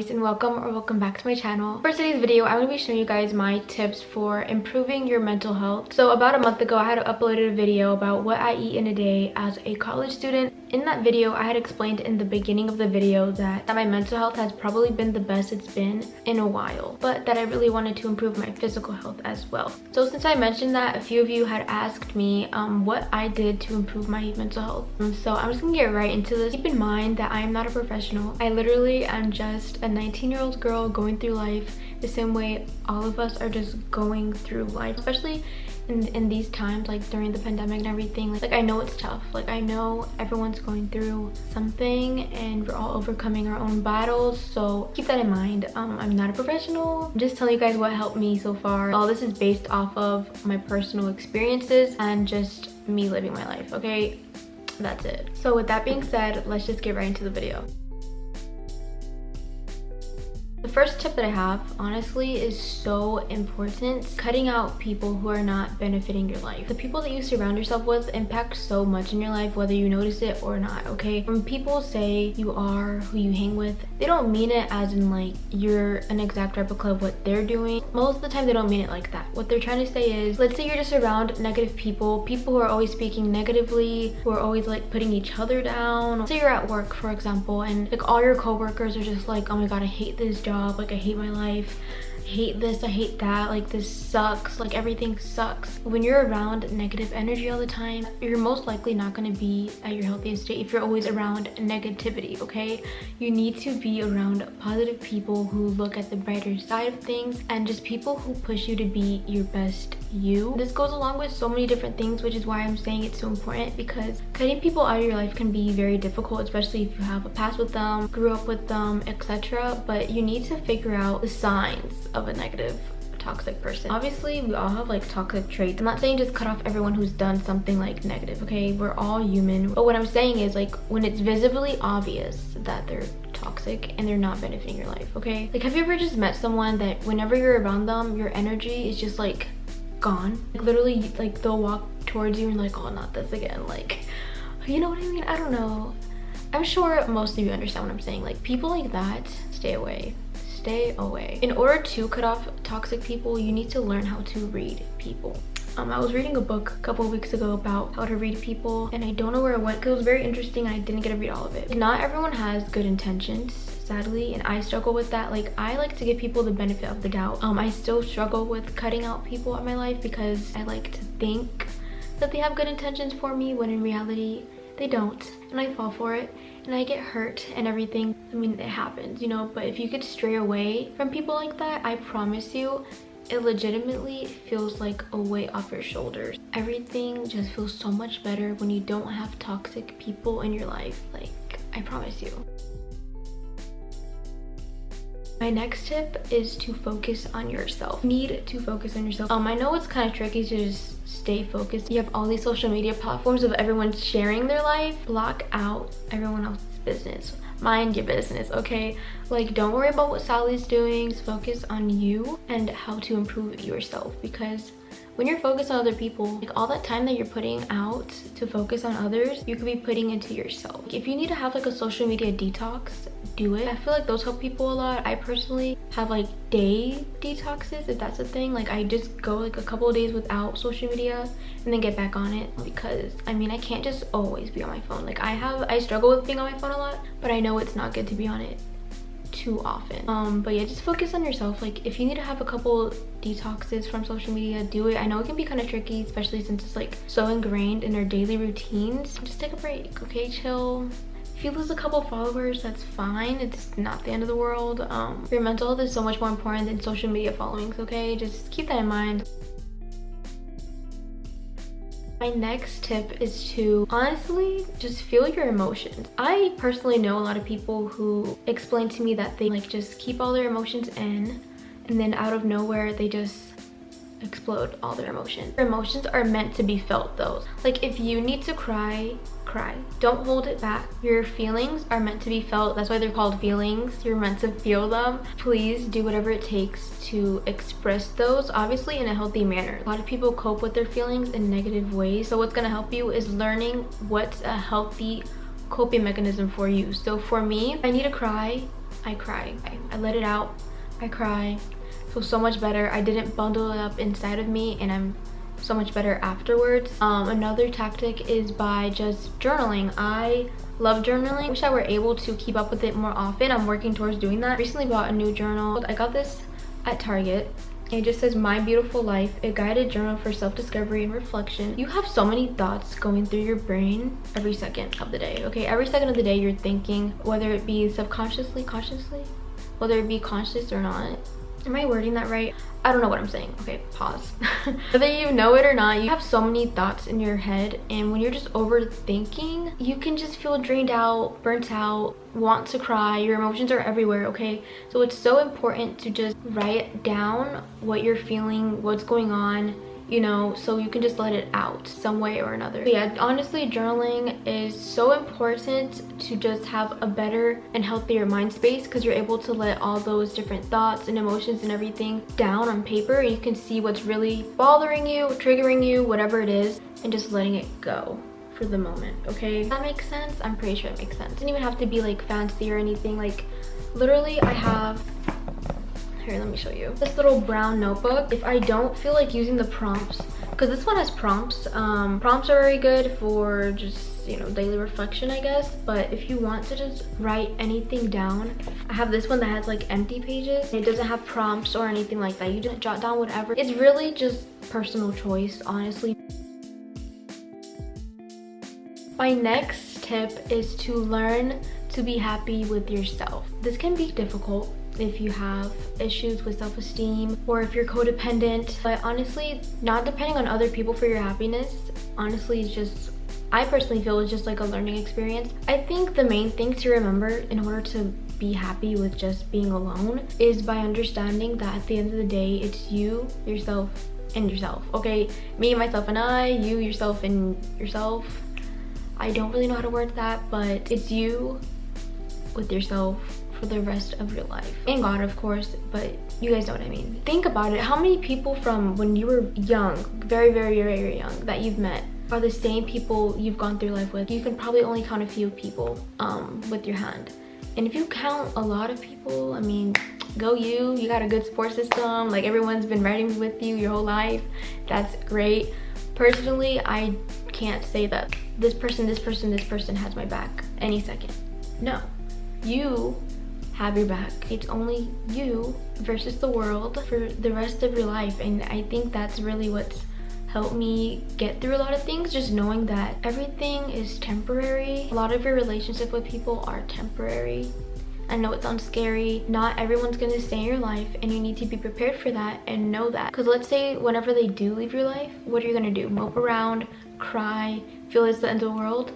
guys, and welcome back to my channel. For today's video, I'm going to be showing you guys my tips for improving your mental health. So about a month ago, I had uploaded a video about what I eat in a day as a college student. In that video, I had explained in the beginning of the video that my mental health has probably been the best it's been in a while, but that I really wanted to improve my physical health as well. So since I mentioned that, a few of you had asked me what I did to improve my mental health. So I'm just gonna get right into this. Keep in mind that I am not a professional. I literally am just a 19-year-old girl going through life the same way all of us are just going through life, especially in these times, like during the pandemic and everything. Like I know it's tough, like I know everyone's going through something and we're all overcoming our own battles, so keep that in mind. I'm not a professional. I'm just telling you guys what helped me so far. All this is based off of my personal experiences and just me living my life, okay? That's it. So with that being said, let's just get right into the video. The first tip that I have, honestly, is so important. Cutting out people who are not benefiting your life. The people that you surround yourself with impact so much in your life, whether you notice it or not, okay? When people say you are who you hang with, they don't mean it as in like you're an exact replica of what they're doing. Most of the time, they don't mean it like that. What they're trying to say is, let's say you're just around negative people who are always speaking negatively, who are always like putting each other down. Say you're at work, for example, and like all your coworkers are just like, oh my god, I hate this job. Like I hate my life, I hate this, I hate that, like this sucks, like everything sucks. When you're around negative energy all the time, you're most likely not going to be at your healthiest state if you're always around negativity, okay? You need to be around positive people who look at the brighter side of things and just people who push you to be your best you. This goes along with so many different things, which is why I'm saying it's so important, because cutting people out of your life can be very difficult, especially if you have a past with them, grew up with them, etc. But you need to figure out the signs of a negative toxic person. Obviously, we all have like toxic traits. I'm not saying just cut off everyone who's done something like negative, okay? We're all human. But what I'm saying is, like, when it's visibly obvious that they're toxic and they're not benefiting your life, okay? Like, have you ever just met someone that whenever you're around them, your energy is just like gone? Like literally, like they'll walk towards you and like, oh, not this again. Like, you know what I mean? I don't know. I'm sure most of you understand what I'm saying. Like, people like that, stay away. Stay away. In order to cut off toxic people, you need to learn how to read people. I was reading a book a couple of weeks ago about how to read people, and I don't know where it went because it was very interesting. I didn't get to read all of it. Not everyone has good intentions, sadly, and I struggle with that. Like, I like to give people the benefit of the doubt. I still struggle with cutting out people in my life because I like to think that they have good intentions for me when in reality they don't, and I fall for it and I get hurt and everything. I mean, it happens, you know, but if you could stray away from people like that, I promise you it legitimately feels like a weight off your shoulders. Everything just feels so much better when you don't have toxic people in your life. Like, I promise you. My next tip is to focus on yourself. You need to focus on yourself. I know it's kind of tricky to just stay focused. You have all these social media platforms of everyone sharing their life. Block out everyone else's business. Mind your business, okay? Like, don't worry about what Sally's doing. Just focus on you and how to improve yourself, because when you're focused on other people, like all that time that you're putting out to focus on others, you could be putting into yourself. Like, if you need to have like a social media detox, do it. I feel like those help people a lot. I personally have like day detoxes, if that's a thing. Like, I just go like a couple of days without social media and then get back on it, because I mean, I can't just always be on my phone. Like, I struggle with being on my phone a lot, but I know it's not good to be on it too often. But yeah, just focus on yourself. Like, if you need to have a couple detoxes from social media, do it. I know it can be kind of tricky, especially since it's like so ingrained in our daily routines. Just take a break, okay? Chill. If you lose a couple followers, that's fine. It's not the end of the world. Your mental health is so much more important than social media followings, okay? Just keep that in mind. My next tip is to honestly just feel your emotions. I personally know a lot of people who explain to me that they like just keep all their emotions in, and then out of nowhere they just explode all their emotions. Your emotions are meant to be felt though. Like, if you need to cry, cry. Don't hold it back. Your feelings are meant to be felt. That's why they're called feelings. You're meant to feel them. Please do whatever it takes to express those, obviously in a healthy manner. A lot of people cope with their feelings in negative ways. So what's gonna help you is learning what's a healthy coping mechanism for you. So for me, if I need to cry, I cry. I let it out. I cry. Feel so much better. I didn't bundle it up inside of me, and I'm so much better afterwards. Another tactic is by just journaling. I love journaling. I wish I were able to keep up with it more often. I'm working towards doing that. I recently bought a new journal. I got this at Target. It just says My Beautiful Life, a guided journal for self-discovery and reflection. You have so many thoughts going through your brain every second of the day, okay? Every second of the day you're thinking, whether it be subconsciously, consciously, whether it be conscious or not. Am I wording that right? I don't know what I'm saying. Okay, pause. Whether you know it or not, you have so many thoughts in your head, and when you're just overthinking, you can just feel drained out, burnt out, want to cry. Your emotions are everywhere, okay? So it's so important to just write down what you're feeling, what's going on, you know, so you can just let it out some way or another. But yeah, honestly, journaling is so important to just have a better and healthier mind space, because you're able to let all those different thoughts and emotions and everything down on paper, and you can see what's really bothering you, triggering you, whatever it is, and just letting it go for the moment, okay? Does that make sense? I'm pretty sure it makes sense. It doesn't even have to be like fancy or anything. Like literally I have, here, let me show you. This little brown notebook. If I don't feel like using the prompts, because this one has prompts. Prompts are very good for just, you know, daily reflection, I guess. But if you want to just write anything down, I have this one that has like empty pages. It doesn't have prompts or anything like that. You just jot down whatever. It's really just personal choice, honestly. My next tip is to learn to be happy with yourself. This can be difficult if you have issues with self-esteem or if you're codependent, but honestly, not depending on other people for your happiness, honestly, it's just, I personally feel it's just like a learning experience. I think the main thing to remember in order to be happy with just being alone is by understanding that at the end of the day, it's you, yourself, and yourself, okay? Me, myself, and I, you, yourself, and yourself. I don't really know how to word that, but it's you with yourself for the rest of your life, and God, of course, but you guys know what I mean. Think about it. How many people from when you were young, very, very, very young, that you've met are the same people you've gone through life with? You can probably only count a few people with your hand. And if you count a lot of people, I mean, go you. You got a good support system. Like, everyone's been riding with you your whole life. That's great. Personally, I can't say that this person has my back any second. No. You have your back. It's only you versus the world for the rest of your life, and I think that's really what's helped me get through a lot of things, just knowing that everything is temporary. A lot of your relationships with people are temporary. I know it sounds scary. Not everyone's gonna stay in your life, and you need to be prepared for that and know that. Because let's say whenever they do leave your life, what are you gonna do? Mope around, cry, feel it's the end of the world?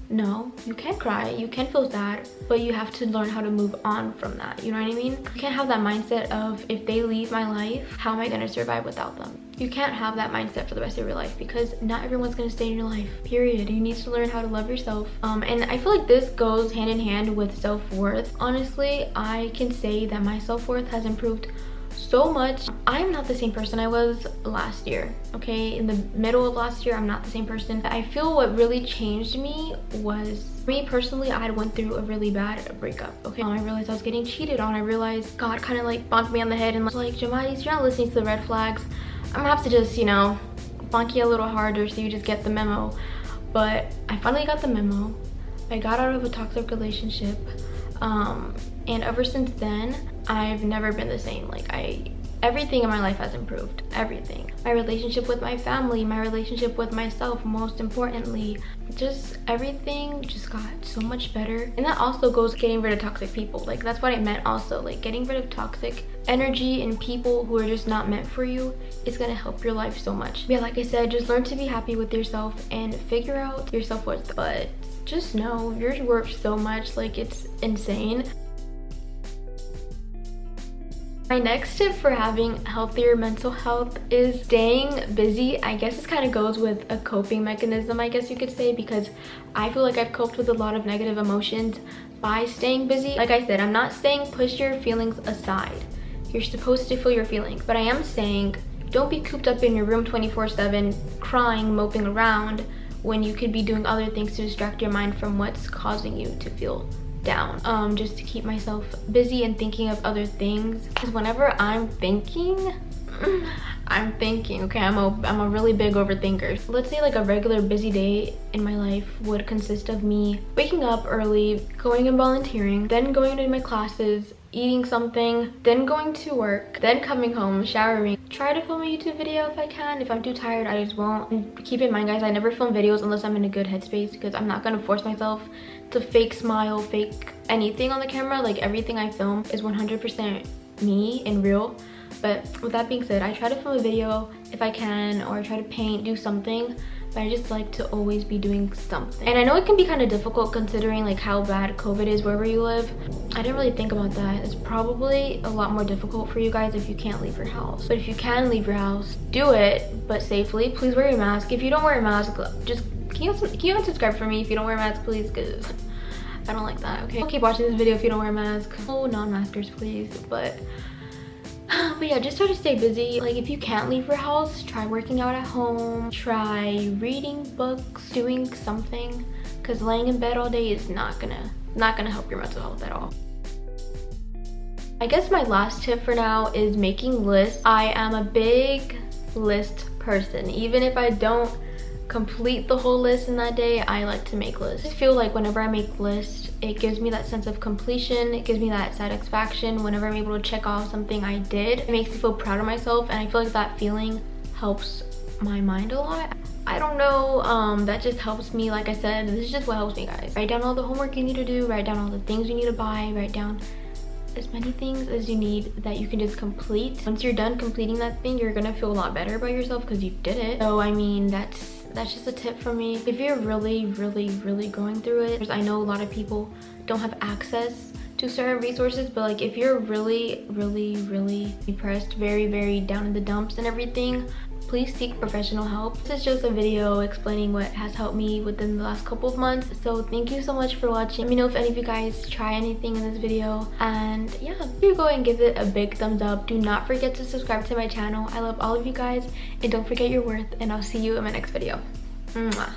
No, you can cry, you can feel sad, but you have to learn how to move on from that, you know what I mean? You can't have that mindset of, if they leave my life, how am I gonna survive without them? You can't have that mindset for the rest of your life, because not everyone's gonna stay in your life, period. You need to learn how to love yourself. And I feel like this goes hand in hand with self-worth. Honestly, I can say that my self-worth has improved so much. I'm not the same person I was last year, okay? In the middle of last year, I'm not the same person. I feel what really changed me was, me personally, I had went through a really bad breakup, okay? I realized I was getting cheated on. I realized God kind of like bonked me on the head and was like, Jamais, you're not listening to the red flags. I'm gonna have to just, you know, bonk you a little harder so you just get the memo. But I finally got the memo. I got out of a toxic relationship. And ever since then, I've never been the same. Like, everything in my life has improved. Everything. My relationship with my family, my relationship with myself, most importantly, just everything just got so much better. And that also goes getting rid of toxic people. Like, that's what I meant also. Like, getting rid of toxic energy and people who are just not meant for you is gonna help your life so much. Yeah, like I said, just learn to be happy with yourself and figure out your self-worth. But just know you're worth so much. Like, it's insane. My next tip for having healthier mental health is staying busy. I guess this kind of goes with a coping mechanism, I guess you could say, because I feel like I've coped with a lot of negative emotions by staying busy. Like I said, I'm not saying push your feelings aside. You're supposed to feel your feelings, but I am saying don't be cooped up in your room 24/7 crying, moping around when you could be doing other things to distract your mind from what's causing you to feel down, just to keep myself busy and thinking of other things. Because whenever I'm thinking, okay, I'm a really big overthinker. Let's say like a regular busy day in my life would consist of me waking up early, going and volunteering, then going to my classes, eating something, then going to work, then coming home, showering, try to film a YouTube video if I can. If I'm too tired, I just won't. And keep in mind, guys, I never film videos unless I'm in a good headspace, because I'm not gonna force myself to fake smile, fake anything on the camera. Like, everything I film is 100% me and real. But with that being said, I try to film a video if I can, or I try to paint, do something, but I just like to always be doing something. And I know it can be kind of difficult considering like how bad COVID is wherever you live. I didn't really think about that. It's probably a lot more difficult for you guys if you can't leave your house. But if you can leave your house, do it, but safely. Please wear your mask. If you don't wear a mask, just can you unsubscribe for me if you don't wear a mask, please, because I don't like that. Okay, don't keep watching this video if you don't wear a mask. Oh, non-maskers, please. But yeah, just try to stay busy. Like, if you can't leave your house, try working out at home, try reading books, doing something, because laying in bed all day is not gonna help your mental health at all. I guess my last tip for now is making lists. I am a big list person. Even if I don't complete the whole list in that day, I like to make lists. I feel like whenever I make lists, it gives me that sense of completion. It gives me that satisfaction whenever I'm able to check off something I did. It makes me feel proud of myself, and I feel like that feeling helps my mind a lot. I don't know, that just helps me. Like I said, this is just what helps me, guys. Write down all the homework you need to do, write down all the things you need to buy, write down as many things as you need that you can just complete. Once you're done completing that thing, you're gonna feel a lot better about yourself because you did it. So I mean, that's just a tip for me. If you're really going through it, I know a lot of people don't have access to certain resources, but like if you're really depressed, very down in the dumps and everything, please seek professional help. This is just a video explaining what has helped me within the last couple of months. So thank you so much for watching. Let me know if any of you guys try anything in this video, and yeah, do go and give it a big thumbs up. Do not forget to subscribe to my channel. I love all of you guys, and don't forget your worth, and I'll see you in my next video. Mwah.